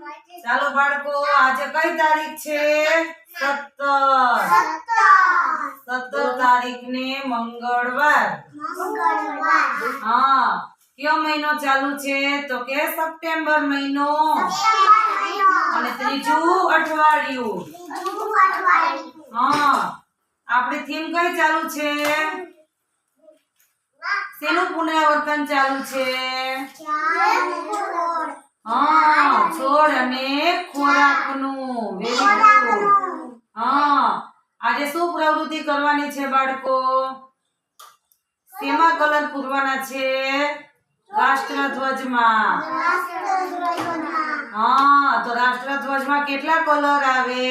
ચાલો બાળકો, આજે કઈ તારીખ છે? 17 તારીખ ને મંગળવાર. હા, કયો મહિનો ચાલુ છે? તો કે સપ્ટેમ્બર મહિનો. અને ત્રીજું અઠવાડિયું. હા, આપણી થીમ કઈ ચાલુ છે? શેનું પુનરાવર્તન ચાલુ છે? હા, છોડ અને ખોરાકનું. Very good. હા, આજે શું પ્રવૃત્તિ કરવાની છે બાળકો? શેમાં કલર પૂરવાના છે? રાષ્ટ્રધ્વજમાં. હા, તો રાષ્ટ્રધ્વજમાં કેટલા કલર આવે?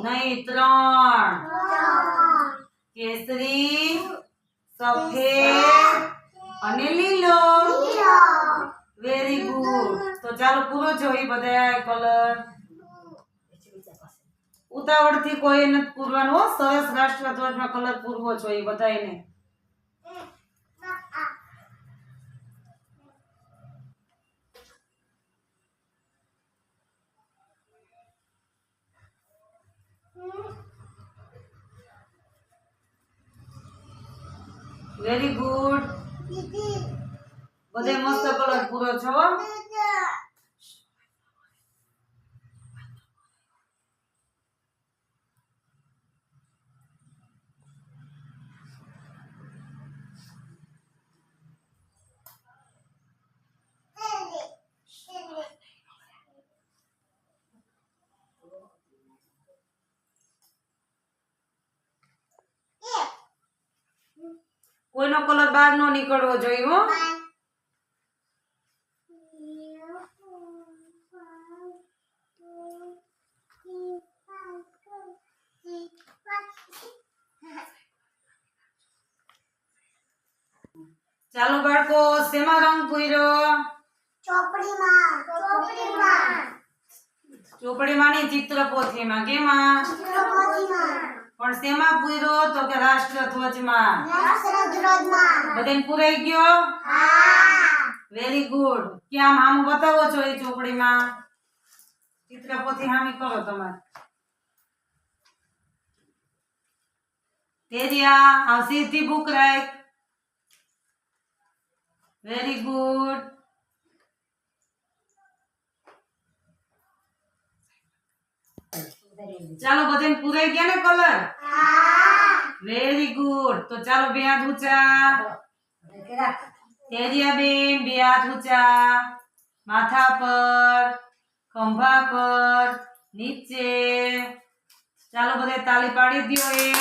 નહીં, 3. કેસરી, સફેદ અને લીલો. Very good. તો ચાલો પૂરો જોઈ બધા કલર. ઉતાવળથી કોઈ નથી પૂરવાનું હો. સરસ રાષ્ટ્રધ્વજમાં કલર પૂરવો જોઈએ બધાને. Very good. બધે મસ્ત કલર પૂરો છો. કોઈનો કલર બહાર નો નીકળવો જોઈએ હો. ચાલો બાળકો, શેમાં રંગ પૂર્યો? ચોપડીમાં ની, ચિત્રપોથીમાં. કેમાં? પણ શેમાં પૂર્યો? તો કે રાષ્ટ્રધ્વજમાં. બધાને પૂરાઈ ગયો? Very good. ક્યાં આમ બતાવો છો એ ચોપડીમાં? ચિત્રપોથી હામી કરો તમારે. તેરિયા, આ સીધી બુક રાખ. Very good. ચાલો બધાને પૂરાઈ ગયા ને કલર? Very good. તો ચાલો બે હાથ ઊંચા. તેરિયા બેન, બે હાથ ઊંચા. માથા પર, ખંભા પર, નીચે. ચાલો બધા તાળી પાડી દો એક.